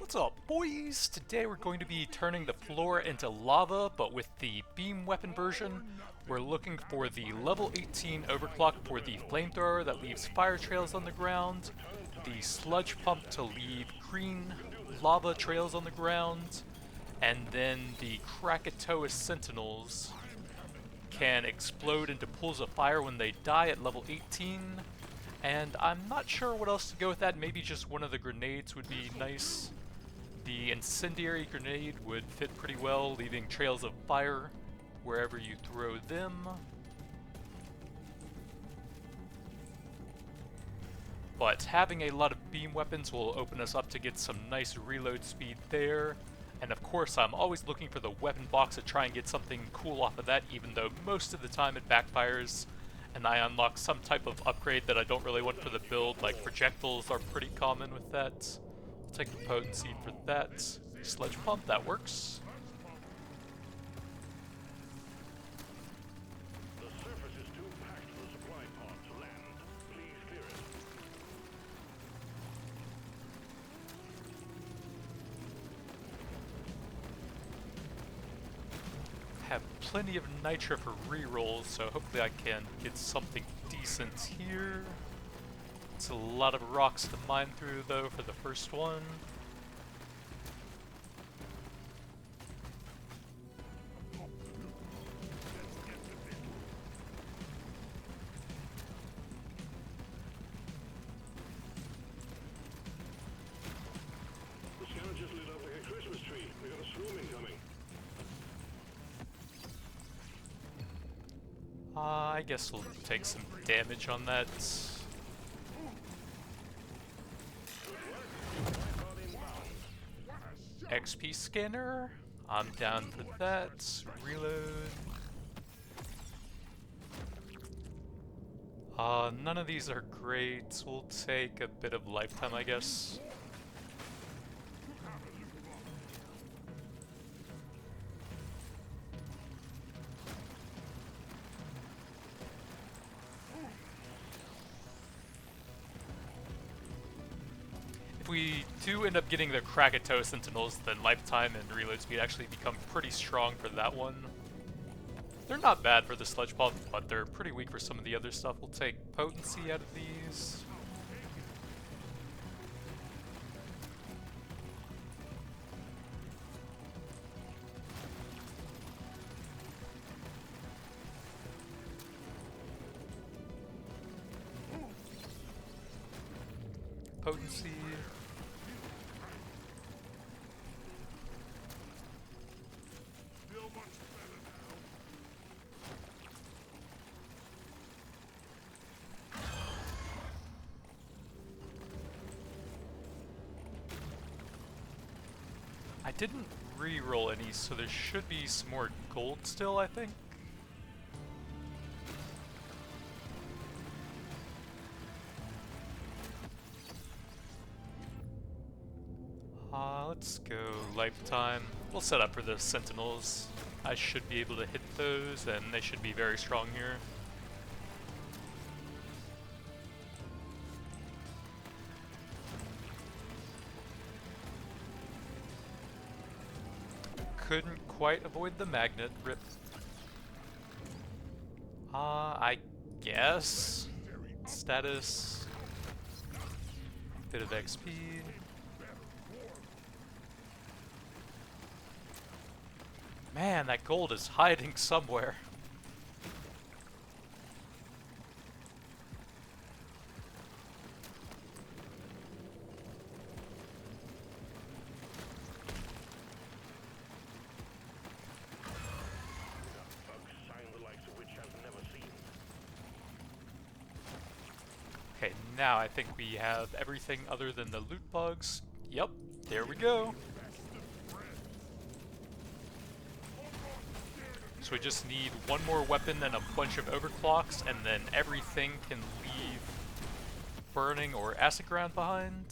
What's up, boys? Today we're going to be turning the floor into lava, but with the beam weapon version. We're looking for the level 18 overclock for the flamethrower that leaves fire trails on the ground, the sludge pump to leave green lava trails on the ground, and then the Krakatoa sentinels can explode into pools of fire when they die at level 18. And I'm not sure what else to go with that. Maybe just one of the grenades would be nice. The incendiary grenade would fit pretty well, leaving trails of fire wherever you throw them. But having a lot of beam weapons will open us up to get some nice reload speed there. And of course, I'm always looking for the weapon box to try and get something cool off of that, even though most of the time it backfires and I unlock some type of upgrade that I don't really want for the build, like projectiles are pretty common with that. We'll take the potency for that. Sludge pump, that works. The surface is too packed for the supply pod to land. Please clear it. Have plenty of nitro for rerolls, so hopefully I can get something decent here. It's a lot of rocks to mine through though for the first one. The scanner just lit up like a Christmas tree. We got a swarm incoming. I guess we'll take some damage on that. XP scanner, I'm down for that. Reload. None of these are great. We'll take a bit of lifetime, I guess. If we do end up getting the Krakatoa sentinels, then lifetime and reload speed actually become pretty strong for that one. They're not bad for the sludge pump, but they're pretty weak for some of the other stuff. We'll take potency out of these. Potency. I didn't re-roll any, so there should be some more gold still, I think. Let's go lifetime. We'll set up for the sentinels. I should be able to hit those, and they should be very strong here. Couldn't quite avoid the magnet. Rip. I guess. Status. Bit of XP. Man, that gold is hiding somewhere. Okay, now I think we have everything other than the loot bugs. Yep, there we go. So we just need one more weapon and a bunch of overclocks, and then everything can leave burning or acid ground behind.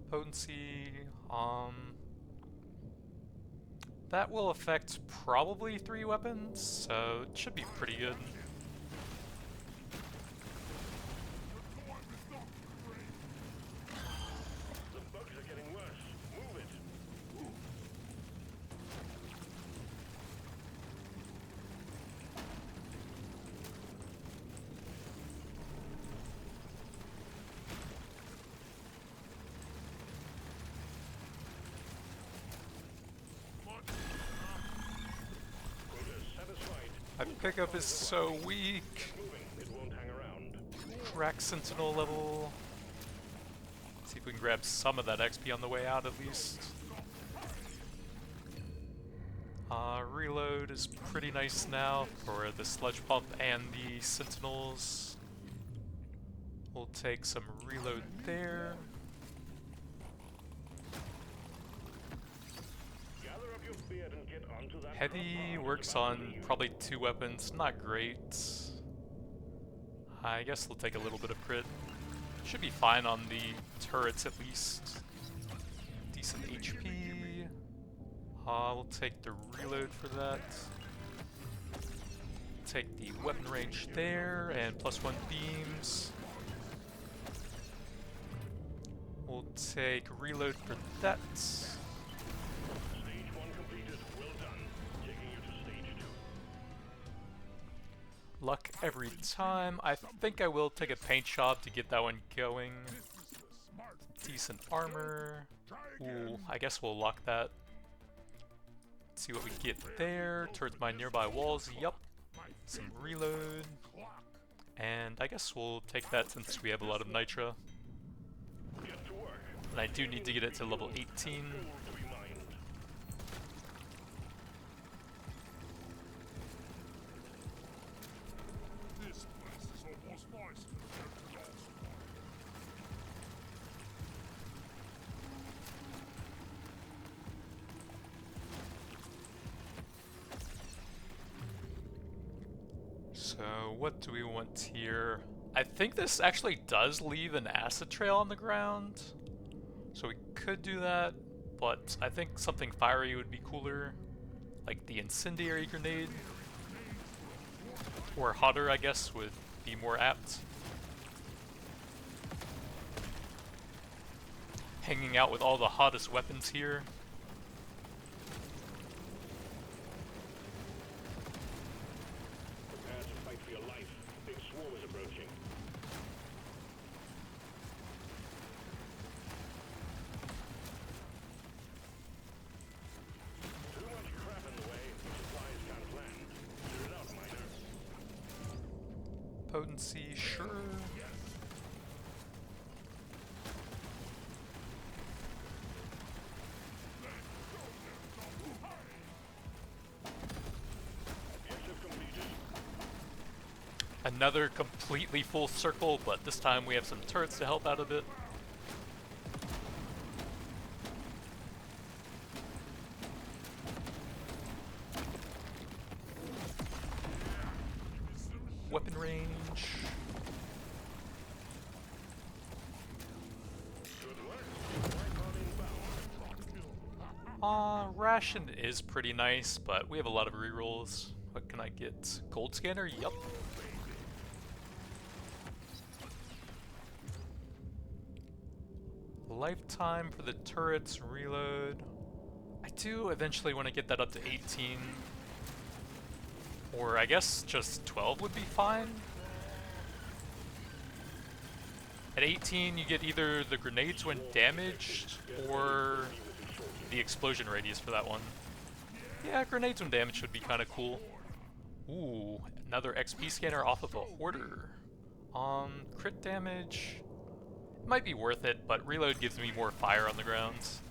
Potency, that will affect probably 3 weapons, so it should be pretty good. The bugs are getting worse. Move it. Pickup is so weak. It won't hang around. Crack Sentinel level. See if we can grab some of that XP on the way out at least. Reload is pretty nice now for the sludge pump and the sentinels. We'll take some reload there. Gather up your beard and get onto that. Heavy works on probably 2 weapons, not great. I guess we'll take a little bit of crit. Should be fine on the turrets at least. Decent HP. We'll take the reload for that. Take the weapon range there, and +1 beams. We'll take reload for that. Stage 1 completed. Well done. Taking you to stage 2. Luck every time. I think I will take a paint job to get that one going. Decent armor. Ooh, I guess we'll lock that. See what we get there. Towards my nearby walls. Yup. Some reload. And I guess we'll take that since we have a lot of nitra. Get to work. And I do need to get it to level 18. To be mined. This place is almost nice. So what do we want here? I think this actually does leave an acid trail on the ground. So we could do that, but I think something fiery would be cooler. Like the incendiary grenade. Or hotter, I guess, would be more apt. Hanging out with all the hottest weapons here. Prepare to fight for your life. Big swarm is approaching. Too much crap in the way. Supplies can't land. Clear it out, miner. Potency, sure. Objective completed. Another completely full circle, but this time we have some turrets to help out a bit. Weapon range. Good work. Right on inbound. Ration is pretty nice, but we have a lot of rerolls. What can I get? Gold scanner? Yup. Lifetime for the turrets, reload. I do eventually want to get that up to 18. Or I guess just 12 would be fine. At 18 you get either the grenades when damaged, or the explosion radius for that one. Yeah, grenades when damaged would be kind of cool. Ooh, another XP scanner off of a hoarder. Crit damage. Might be worth it, but reload gives me more fire on the grounds.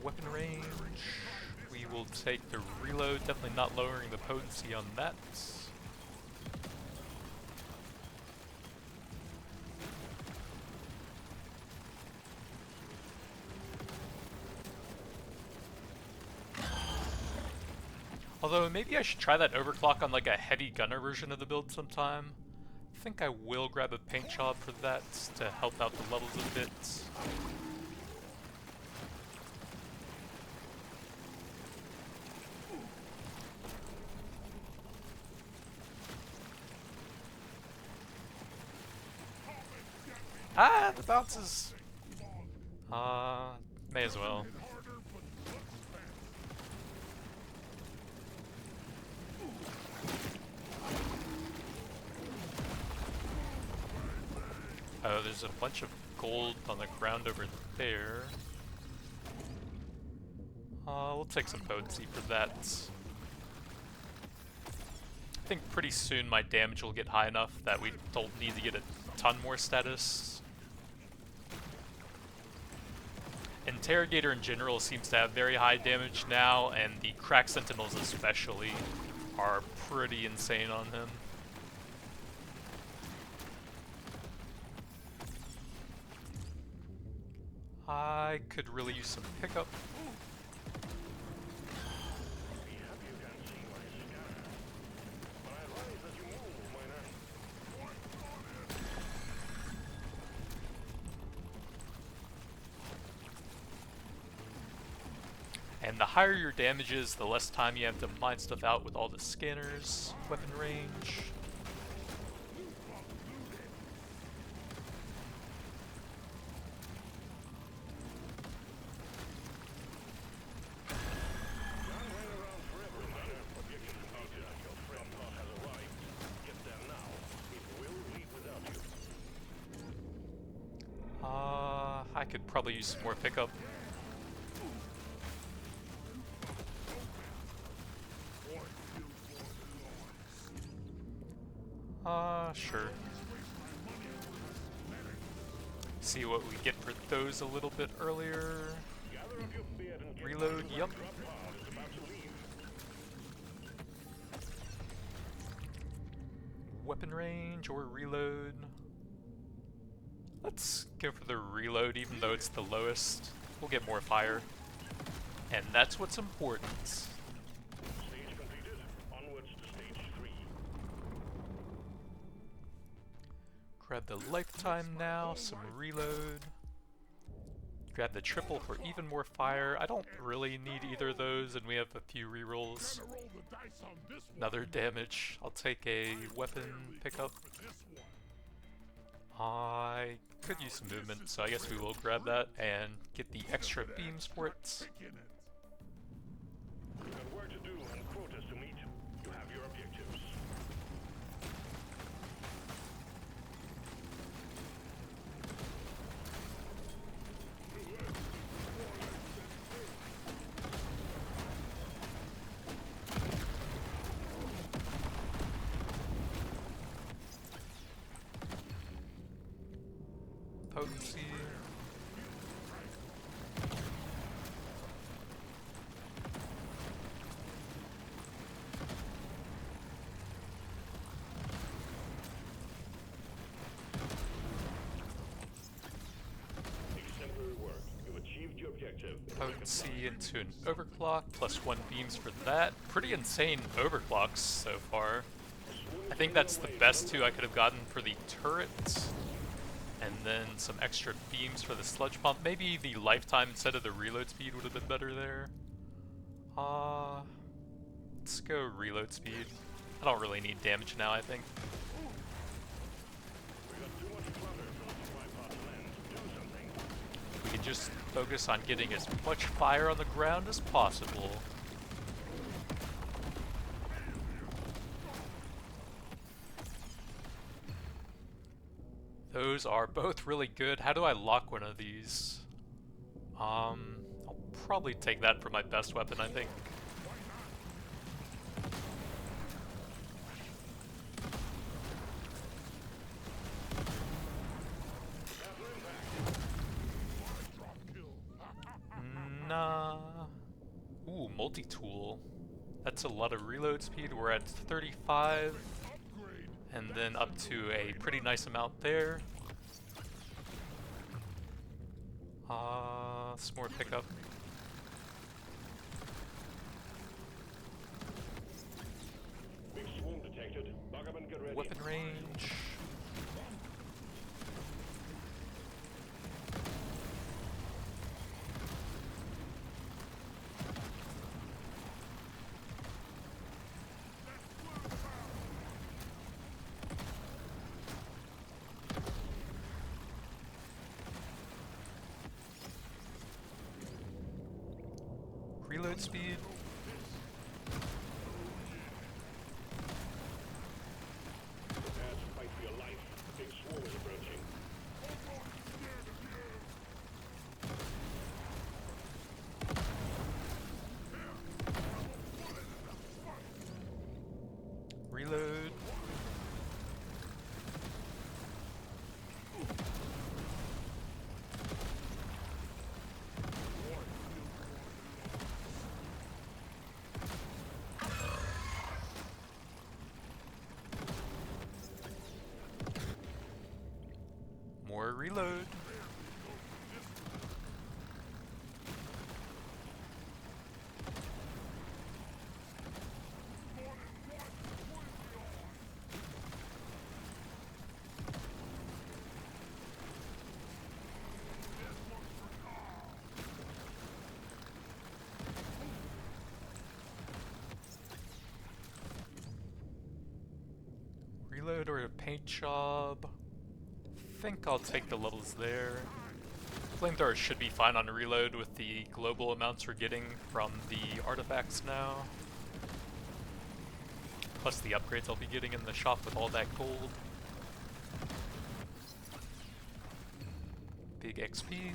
Weapon range. We will take the reload, definitely not lowering the potency on that. Although maybe I should try that overclock on like a heavy gunner version of the build sometime. I think I will grab a paint job for that to help out the levels a bit. Ah, the bounces! May as well. Oh, there's a bunch of gold on the ground over there. We'll take some potency for that. I think pretty soon my damage will get high enough that we don't need to get a ton more status. Interrogator in general seems to have very high damage now, and the crack sentinels especially are pretty insane on him. I could really use some pickup. And the higher your damage is, the less time you have to mine stuff out with all the scanners, weapon range. I could probably use some more pickup. Sure. See what we get for those a little bit earlier. Reload, yup. Weapon range or reload. Let's go for the reload even though it's the lowest. We'll get more fire. And that's what's important. Grab the lifetime now, some reload. Grab the triple for even more fire. I don't really need either of those, and we have a few rerolls. Another damage. I'll take a weapon pickup. I could use some movement, so I guess we will grab that and get the extra beams for it. Potency. Exemplary work. You've achieved your objective. Potency into an overclock, +1 beams for that. Pretty insane overclocks so far. I think that's the best two I could have gotten for the turret. And then some extra beams for the sludge pump. Maybe the lifetime instead of the reload speed would have been better there. Let's go reload speed. I don't really need damage now, I think. We can just focus on getting as much fire on the ground as possible. Those are both really good. How do I lock one of these? I'll probably take that for my best weapon, I think. Nah. Ooh, multi-tool. That's a lot of reload speed. We're at 35. And then up to a pretty nice amount there. Some more pickup. Big swarm detected. Bug up and get ready. Weapon range. Reload speed. Reload. Reload or a paint job. Think I'll take the levels there. Flamethrower should be fine on reload with the global amounts we're getting from the artifacts now. Plus the upgrades I'll be getting in the shop with all that gold. Big XP.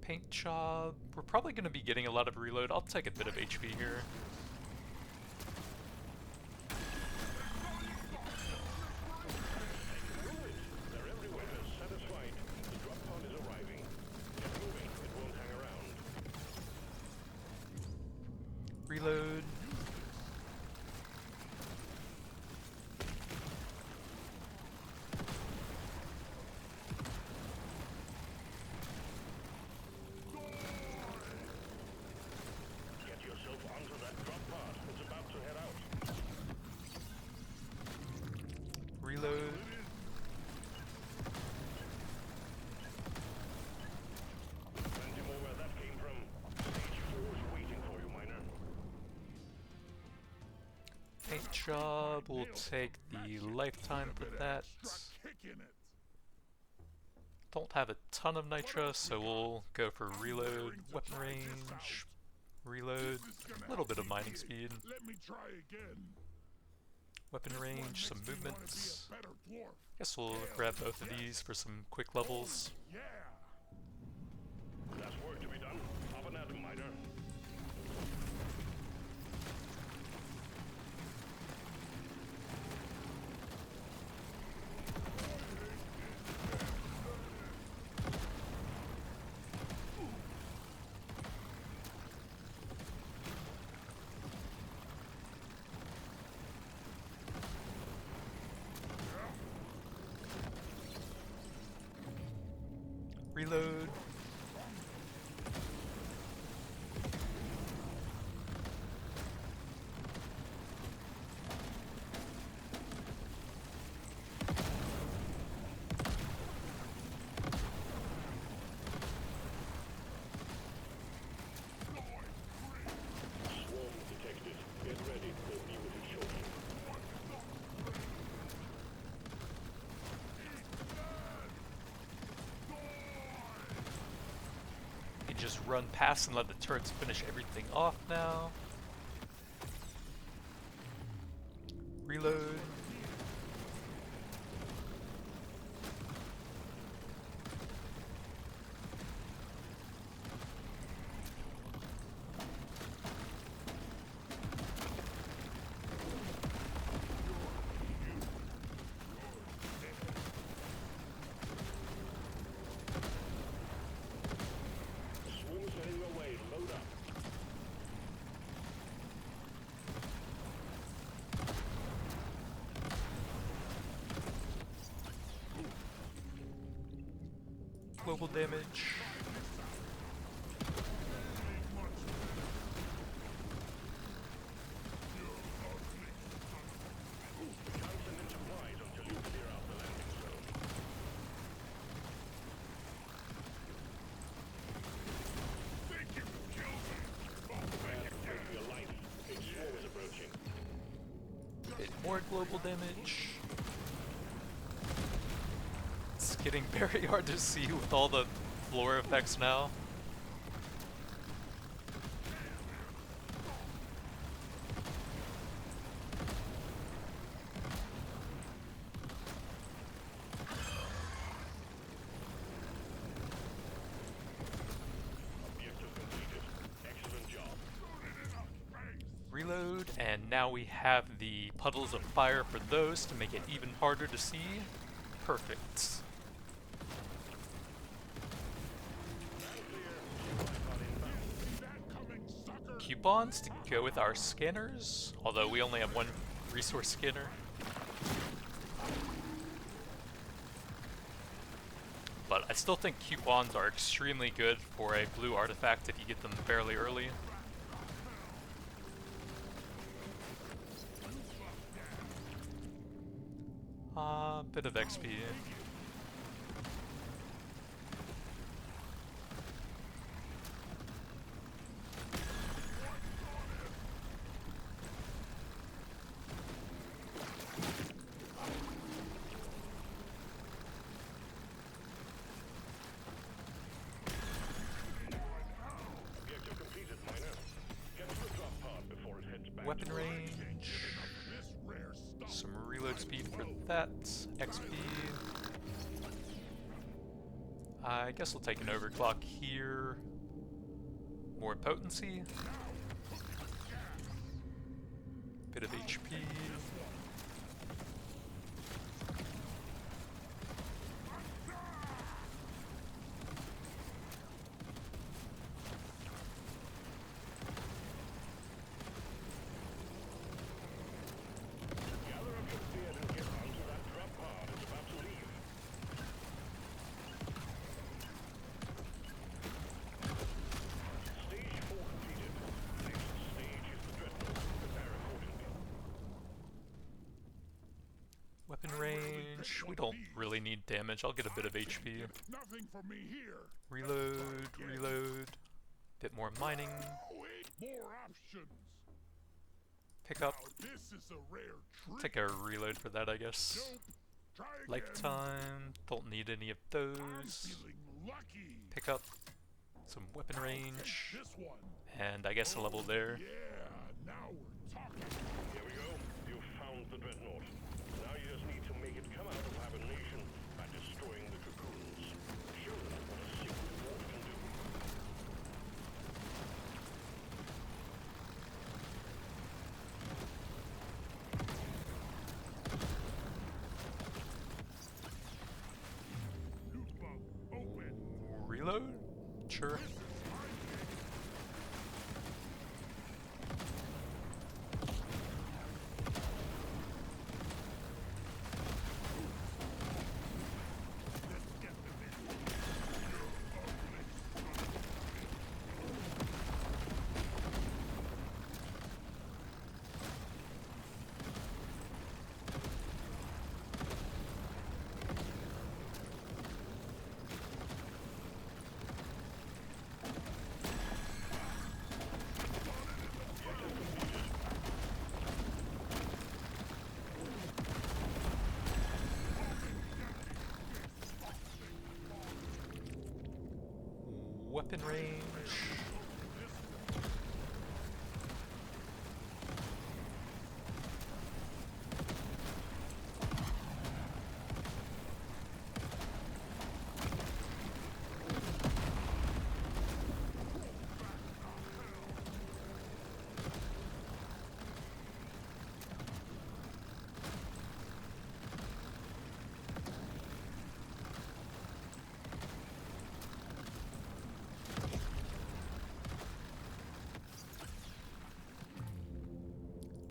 Paint job. We're probably going to be getting a lot of reload. I'll take a bit of HP here. They're everywhere. Satisfied. The drop pod is arriving. Get moving. It won't hang around. Reload. Get yourself onto that drop pod. It's about to head out. Reload. Plenty more where that came from. Stage 4 is waiting for you, miner. Paint job. We'll take the lifetime for that. Kicking it. Don't have a ton of nitro, so we'll go for reload, weapon range, reload, a little bit of mining speed, Let me try again. weapon range, some movements. Better dwarf. Guess we'll grab both of these for some quick levels. Yeah. That's work to be done. Have an atom, miner. Reload. Swarm detected. Get ready. We'll be with you shortly. You just run past and let the turrets finish everything off now. Reload. Swarm is heading your way. Load up. Global damage. We can't send in supplies until you clear out the landing zone. Think you can kill me. Take for your life. Big swarm is approaching. Bit more global damage. It's getting very hard to see with all the floor effects now. Objective completed. Excellent job. Reload, and now we have the puddles of fire for those to make it even harder to see. Perfect. coupons to go with our scanners, although we only have one resource scanner. But I still think coupons are extremely good for a blue artifact if you get them fairly early. Bit of XP. Objective completed, miner. Get to the drop pod before it heads back. Weapon range. This rare stuff. Some reload speed for that. XP. I guess we'll take an overclock here. More potency. Bit of HP. Gather up your gear and get onto that drop pod. It's about to leave. Stage 4 completed. Next stage is the Dreadnought. Prepare accordingly. Weapon range. We don't really need damage. I'll get a bit of HP. Nothing for me here. Reload, reload. Bit more mining. Wait, more options. Pick up. Now this is a rare treat. Take a reload for that, I guess. Nope. Try again. Lifetime. Don't need any of I'm those. feeling lucky. Pick up some weapon range. This one. And I guess a level there. Yeah, now we're talking. Here we go. You've found the Dreadnought. Now you just need to make it come out of hibernation by destroying the cocoons. Show them what a secret dwarf can do. Loot bug, open. Reload? Sure. Weapon range.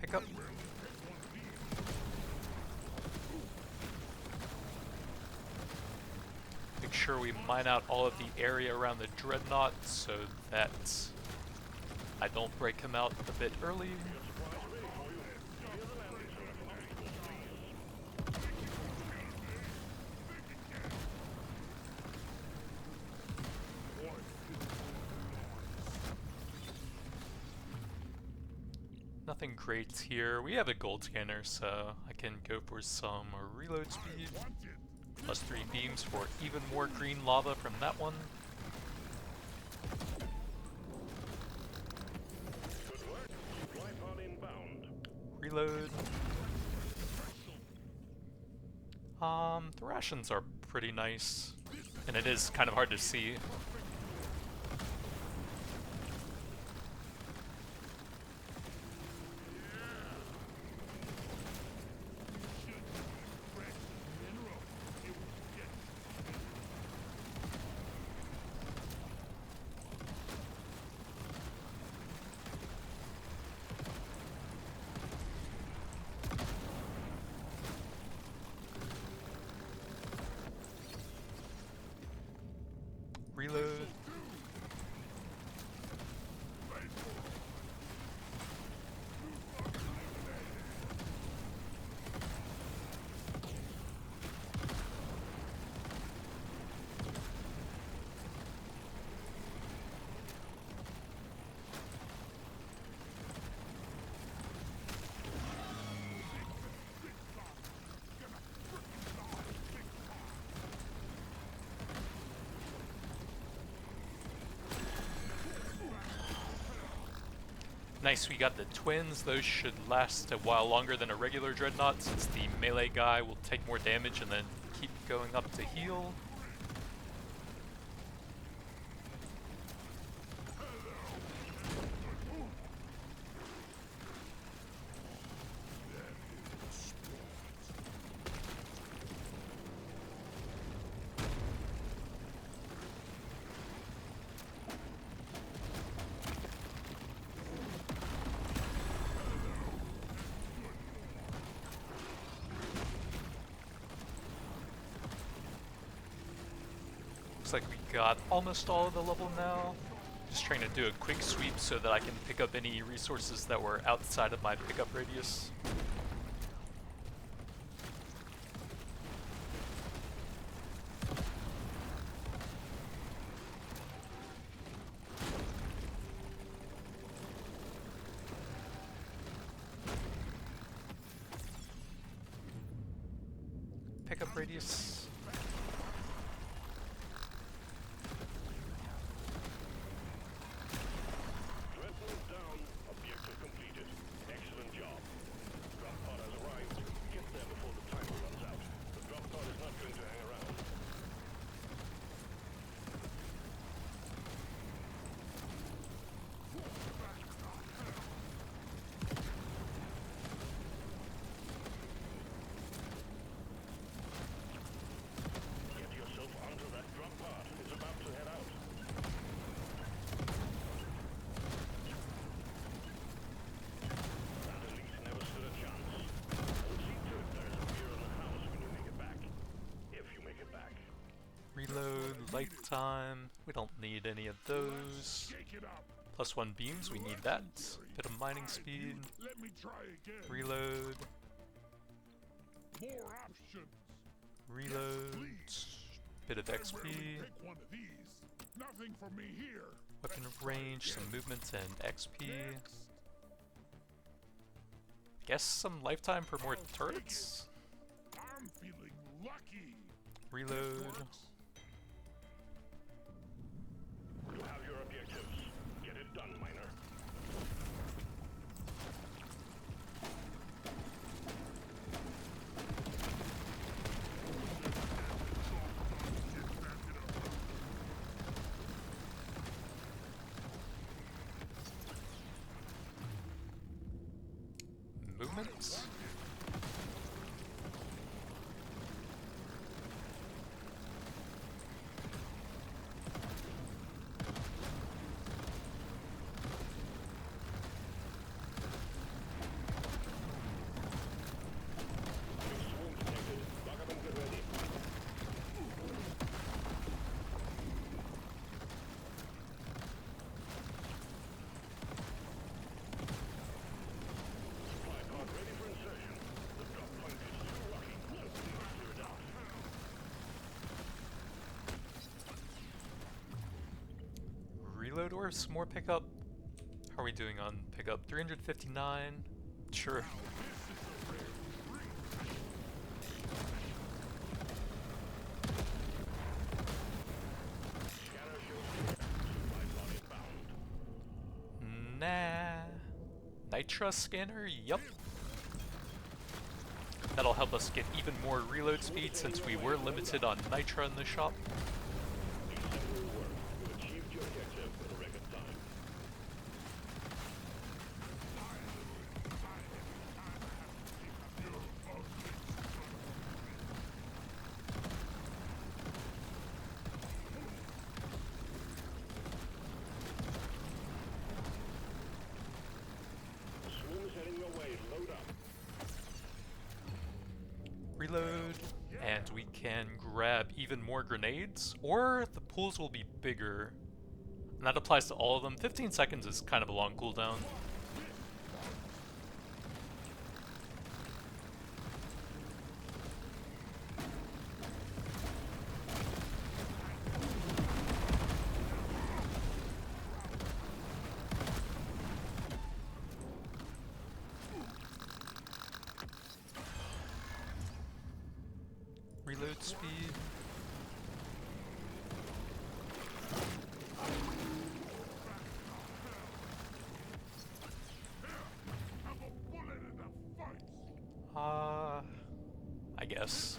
Pick up. Make sure we mine out all of the area around the Dreadnought so that I don't break him out a bit early. Nothing great here. We have a gold scanner, so I can go for some reload speed. Plus 3 beams for even more green lava from that one. Good work. Supply pod inbound. Reload. The rations are pretty nice, and it is kind of hard to see. Reload. Nice, we got the twins. Those should last a while longer than a regular Dreadnought, since the melee guy will take more damage and then keep going up to heal. Looks like we got almost all of the level now. Just trying to do a quick sweep so that I can pick up any resources that were outside of my pickup radius. Pickup radius. Dreadnought down. Objective completed. Excellent job. Drop pod has arrived. Get there before the timer runs out. The drop pod is not going to hang around. Get yourself onto that drop pod. It's about to head out. That elite never stood a chance. I'll see to it there is a beer in the house when you make it back. If you make it back. Reload, lifetime. We don't need any of those. Shake it up. +1 beams, we need that. Bit of mining speed. Let me try again. Reload. More options. Reload. Bit of I'm ready to XP. pick one of these. Nothing for me here. Weapon range, some movement, and XP. Next. Guess some lifetime for more turrets. I'm feeling lucky. Reload. You have your objectives. Get it done, miner. Movement. Swarm detected. Lock up and get ready. Supply pod ready for insertion. The drop point is too rocky, so please clear it out. Reload or some more pickup. How are we doing on pickup? 359. Sure. Scanner shows supply pod inbound. Nah. Nitra scanner? Yup. That'll help us get even more reload speed since we were limited on Nitra in the shop. Exemplary work. You achieved your objective in a record time. The swarm is heading your way. Load up. Reload. And we can grab even more grenades, or the pools will be bigger. And that applies to all of them. 15 seconds is kind of a long cooldown. Reload speed. I guess.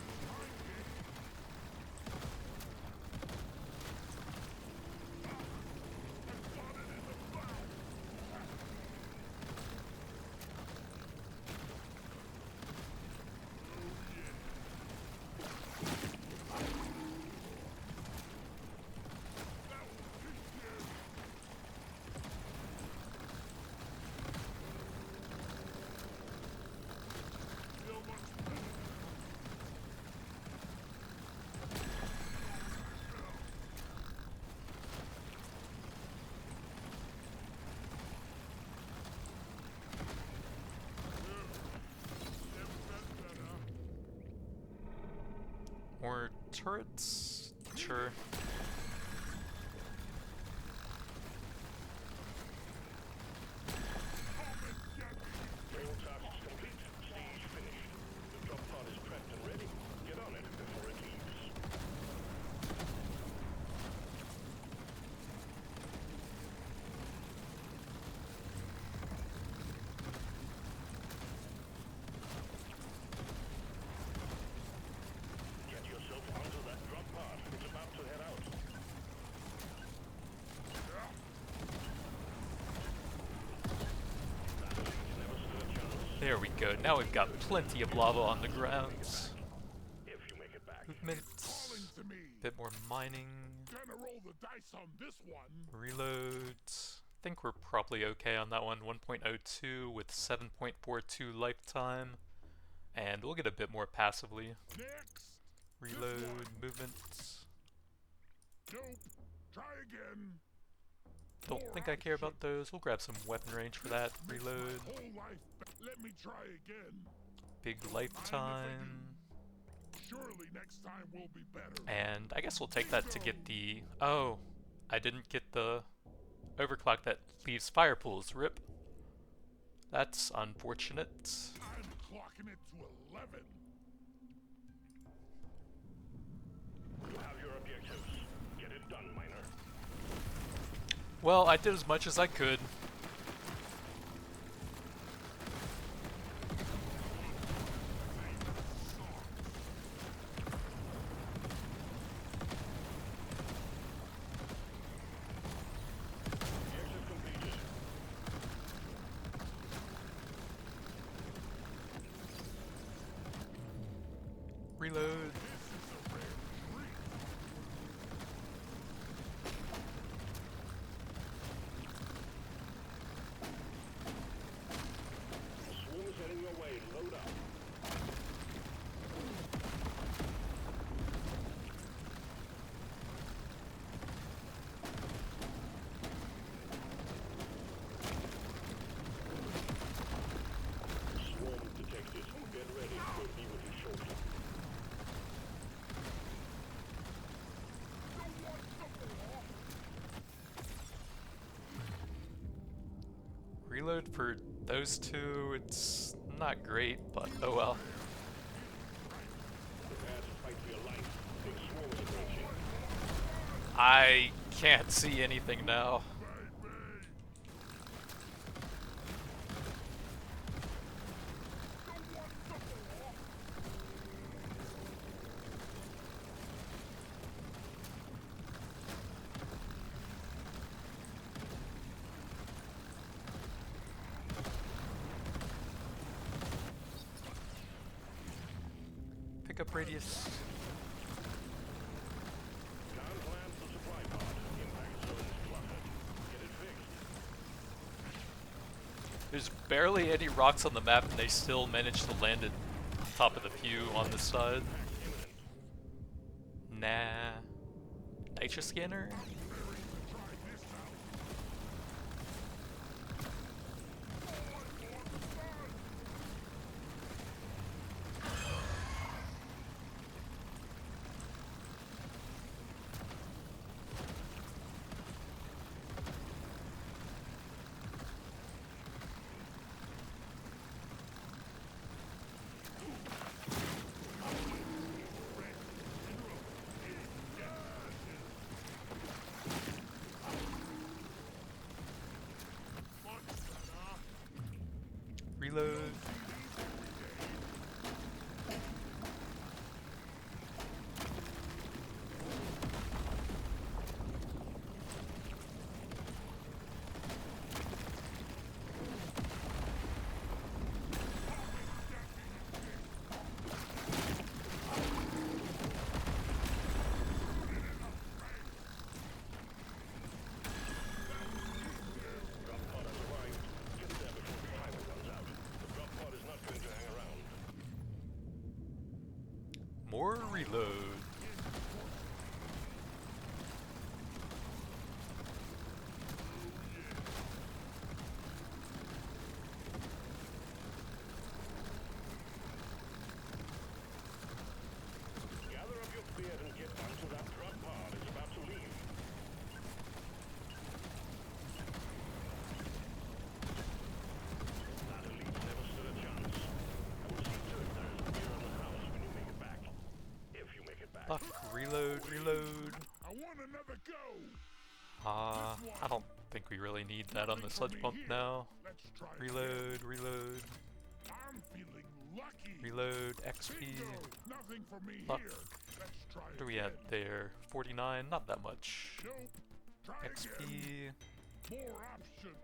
More turrets? Sure. All tasks complete. Stage finished. The drop pod is prepped and ready. Get on it before it leaves. Get yourself onto that drop pod. It's about to head out. Never stood a chance. There we go. Now we've got plenty of lava on the ground. If you make it back. Movements. Calling to me. Bit more mining. Gonna roll the dice on this one. Reloads. I think we're probably okay on that one. 1.02 with 7.42 lifetime. And we'll get a bit more passively. Next. Reload, movements. Nope. Try again. Don't think I care about those. We'll grab some weapon range for that. Makes my Reload. whole life Let me try again. Big lifetime. Surely next time will be better. And I guess we'll take that to get the... Oh, I didn't get the overclock that leaves fire pools. RIP. That's unfortunate. I'm clocking it to 11. You have your objectives. Get it done, miner. Well, I did as much as I could. Objective completed. Reload. The swarm is heading your way. Load up. Swarm detected. Get ready. We'll be with you shortly. Reload for those two, it's not great, but oh well. Prepare to fight for your life. Big swarm is approaching. I can't see anything now. Pickup radius. Down lands the supply pod. Impact zone is cluttered. Get it fixed. There's barely any rocks on the map and they still manage to land at the top of the few on this side. Impact imminent. Nah. Nitro scanner? Reload. More reload. Gather up your beard and get down to that drop pod. It's about to leave. That elite never stood a chance. I will see to it there is beer on the house when you make it back. If you make it back. Fuck, reload, reload. I want another go. I don't think we really need that on the sludge pump now. Let's try Reload, reload, I'm feeling lucky. reload, XP. Bingo. Nothing for me Fuck. here. Let's try What do we again. at there? 49, not that much. Nope. Try XP, again. More options.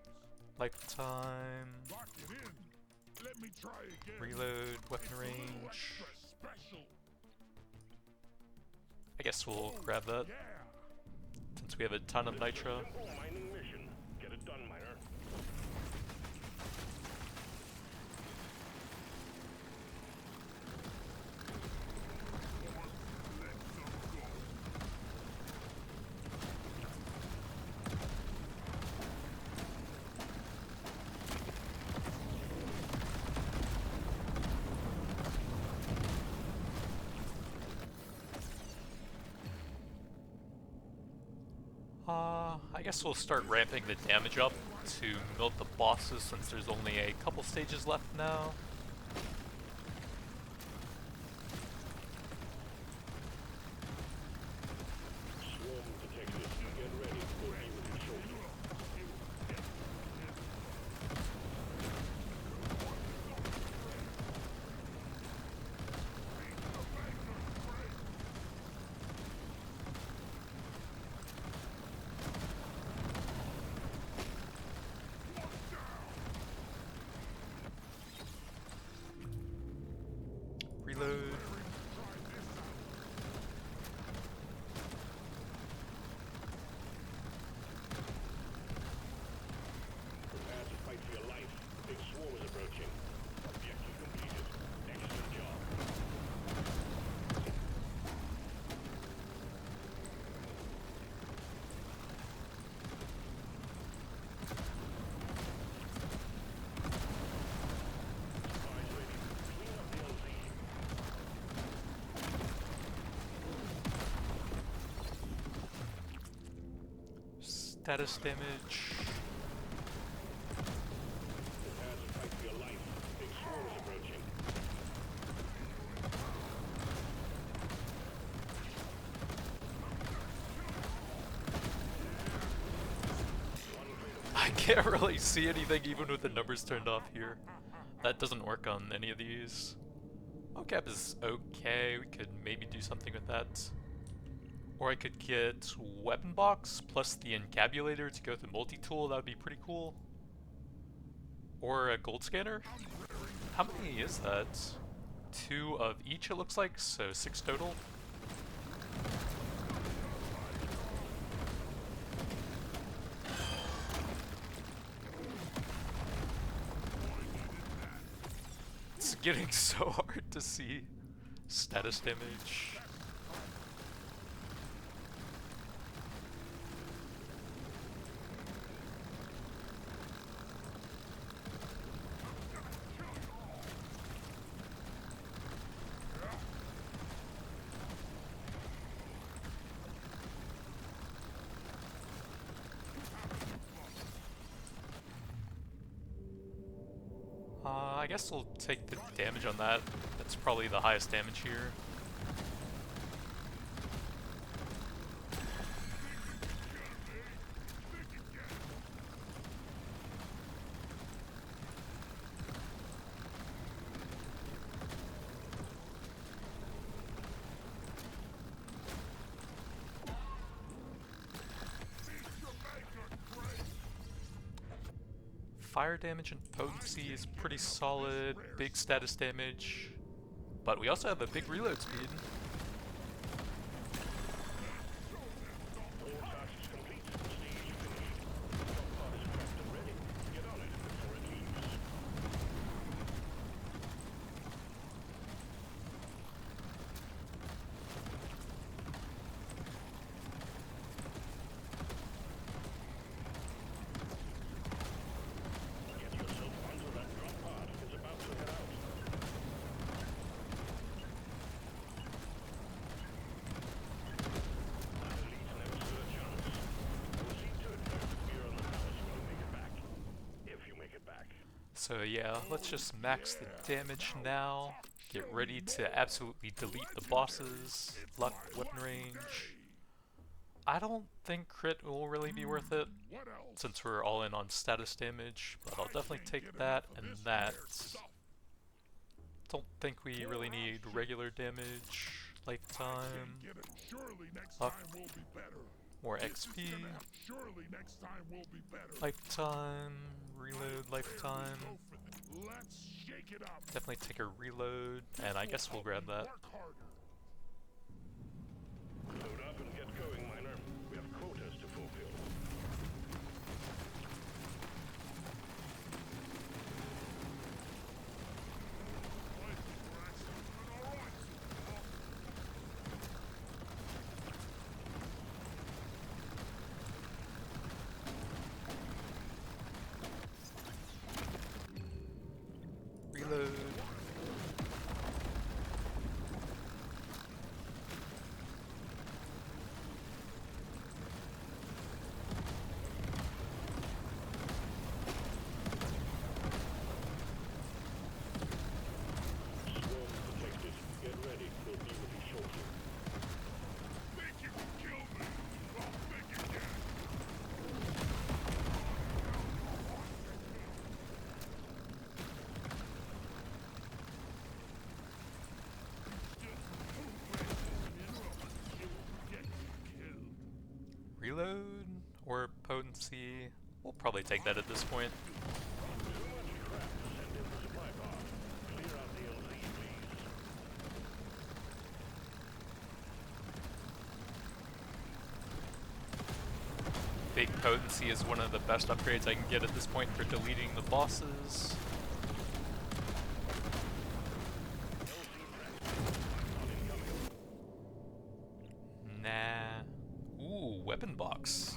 lifetime, Lock it in. Let me try again. reload, weapon It's a little range. extra special. I guess we'll grab that Yeah. since we have a ton of nitro. Simple mining mission. Get it done, miner. I guess we'll start ramping the damage up to melt the bosses since there's only a couple stages left now. Swarm detected. Get ready. We'll be with you shortly. Reload. Prepare to fight for your life. Big swarm is approaching. Objective completed. Excellent job. Supplies ready. Clean up the LZ. Status damage. Prepare to fight for your life. Big swarm is approaching. I can't really see anything even with the numbers turned off here. That doesn't work on any of these. Mocap is okay, we could maybe do something with that. Or I could get weapon box plus the encabulator to go with the multi-tool, that would be pretty cool. Or a gold scanner? How many is that? 2 of each it looks like, so 6 total. It's getting so hard to see status damage. I guess we'll take the damage on that. That's probably the highest damage here. Fire damage and potency is pretty solid, big status damage, but we also have a big reload speed. So yeah, let's just max the damage now, get ready to absolutely delete the bosses, luck, weapon range. I don't think crit will really be worth it, since we're all in on status damage, but I'll definitely take that and that. Don't think we really need regular damage, lifetime, luck, more XP, lifetime, reload, lifetime. Definitely take a reload, and I guess we'll grab that. Load up and get going, miner. We have quotas to fulfill. Reload. Reload or potency? We'll probably take that at this point. Big potency is one of the best upgrades I can get at this point for deleting the bosses. Weapon box.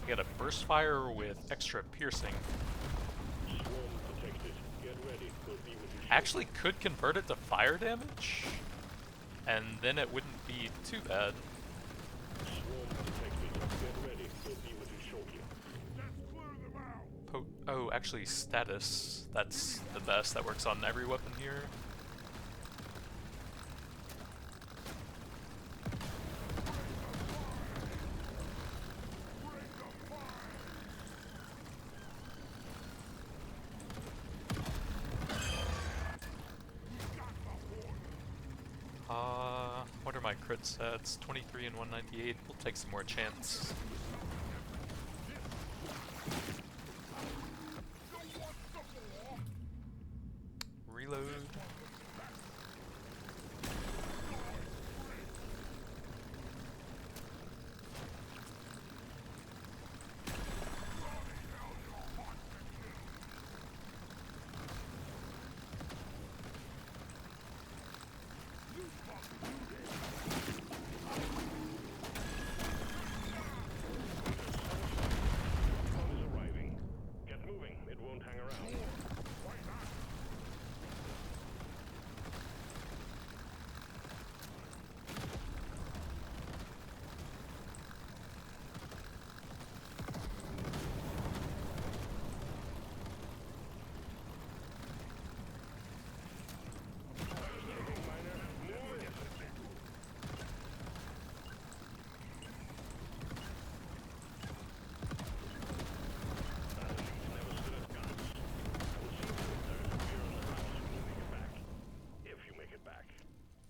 I got a burst fire with extra piercing. Actually could convert it to fire damage, and then it wouldn't be too bad. Oh, actually status. That's the best. That works on every weapon here. What are my crit stats? 23 and 198. We'll take some more chance. Reload.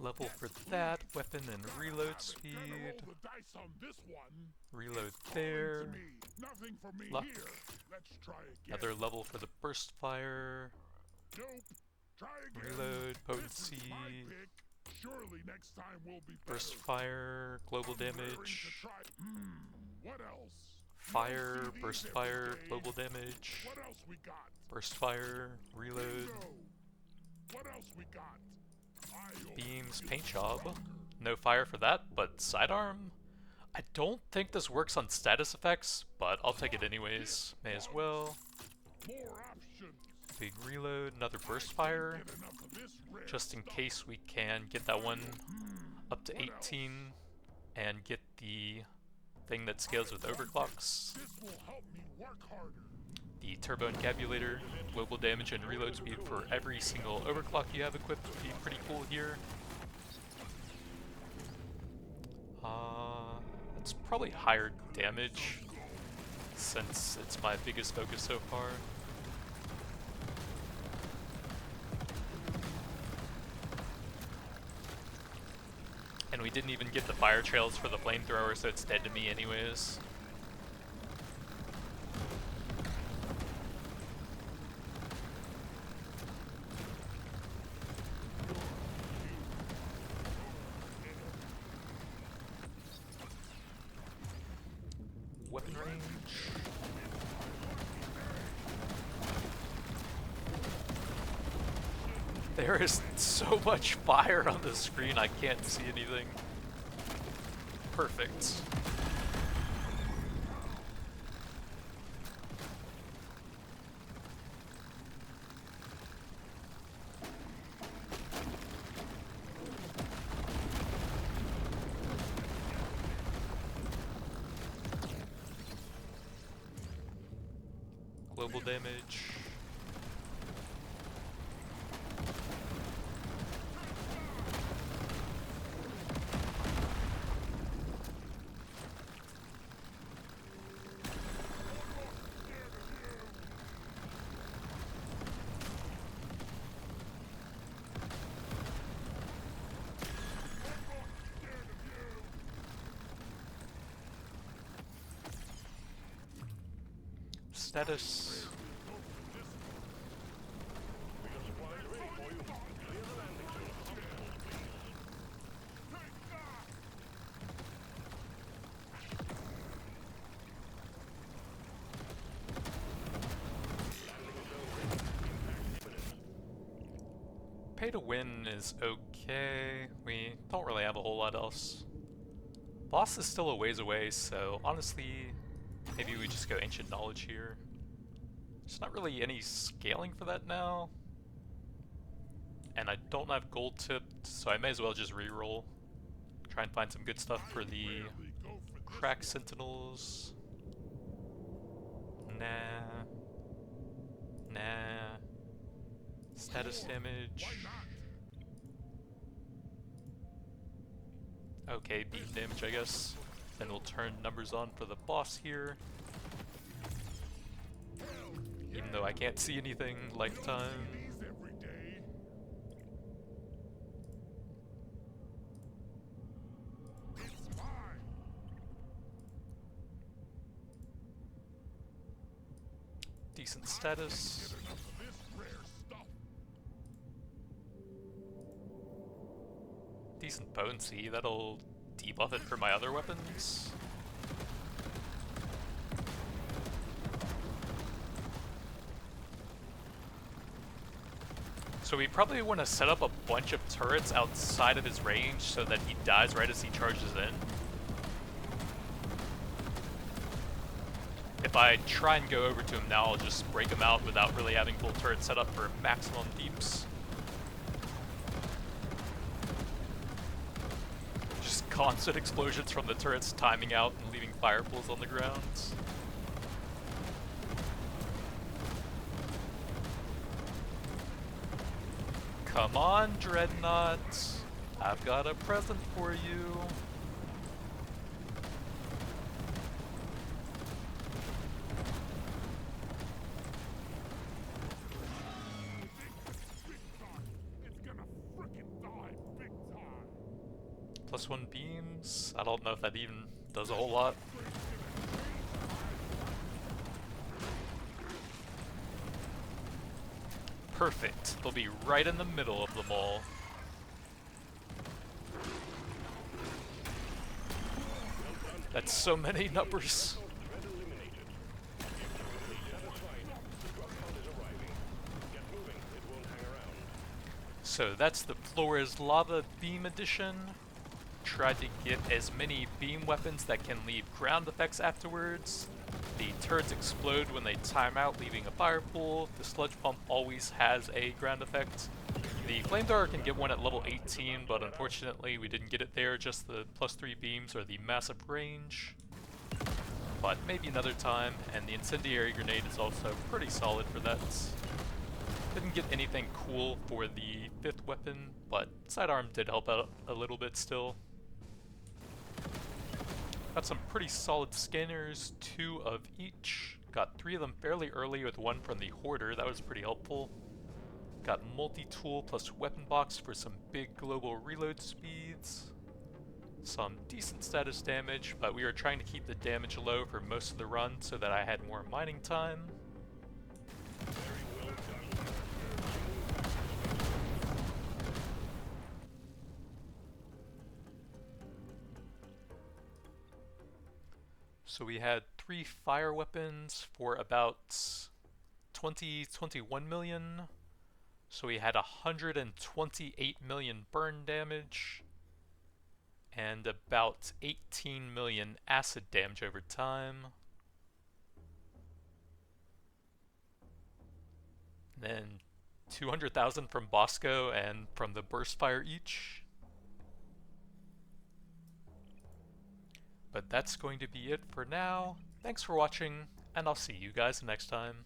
Level for that, weapon and reload speed. Roll the dice on this one. Reload Calling there. to me. Nothing for me Luck. here. Let's try again. Another level for the burst fire. Nope. Try again. Reload, This potency, is my pick. Surely next time will be better. burst fire, global I'm raring damage, to try. What else? fire, You don't see burst these fire, every day. global damage, What else we got? burst fire, reload, Bingo. What else we got? I beams, owe paint you job. sucker. No fire for that, but sidearm? I don't think this works on status effects, but I'll take it anyways. May as well. More options. Big reload, another burst fire, Get enough of this rare just in stuff. case we can get that one up to 18 and get the thing that scales with overclocks. This will help me work harder. The turbo encabulator, global damage and reload speed for every single overclock you have equipped would be pretty cool here. It's probably higher damage since it's my biggest focus so far. And we didn't even get the fire trails for the flamethrower, so it's dead to me anyways. Weapon range. There is so much fire on the screen, I can't see anything. Perfect. Global damage. Status. We got supplies ready for you. Clear the landing zone for obstacles, please. Pay to win is okay. We don't really have a whole lot else. Boss is still a ways away, so honestly, maybe we just go Ancient Knowledge here. There's not really any scaling for that now. And I don't have gold tipped, so I may as well just reroll. Try and find some good stuff for the Crack Sentinels. Nah. Nah. Status damage. Okay, beam damage I guess. Then we'll turn numbers on for the boss here. Even though I can't see anything, lifetime. Decent status. Decent potency, that'll debuff it for my other weapons. So we probably want to set up a bunch of turrets outside of his range so that he dies right as he charges in. If I try and go over to him now, I'll just break him out without really having full turrets set up for maximum deeps. Just constant explosions from the turrets timing out and leaving fire pools on the ground. Come on, Dreadnought. I've got a present for you. It's gonna frickin' die big time. +1 beams. I don't know if that even does a whole lot. Perfect. They'll be right in the middle of them all. That's so many numbers. Threat eliminated. Satisfied. The drop pod is arriving. Get moving. It won't hang around. So that's the Flores Lava Beam Edition. Tried to get as many beam weapons that can leave ground effects afterwards. The turrets explode when they time out, leaving a fire pool. The sludge pump always has a ground effect. The flamethrower can get one at level 18, but unfortunately we didn't get it there, just the +3 beams or the massive range. But maybe another time, and the incendiary grenade is also pretty solid for that. Didn't get anything cool for the 5th weapon, but sidearm did help out a little bit still. Got some pretty solid scanners, 2 of each. Got 3 of them fairly early with 1 from the hoarder, that was pretty helpful. Got multi-tool plus weapon box for some big global reload speeds. Some decent status damage, but we were trying to keep the damage low for most of the run so that I had more mining time. So we had 3 fire weapons for about 21 million. So we had 128 million burn damage and about 18 million acid damage over time. Then 200,000 from Bosco and from the burst fire each. But that's going to be it for now. Thanks for watching, and I'll see you guys next time.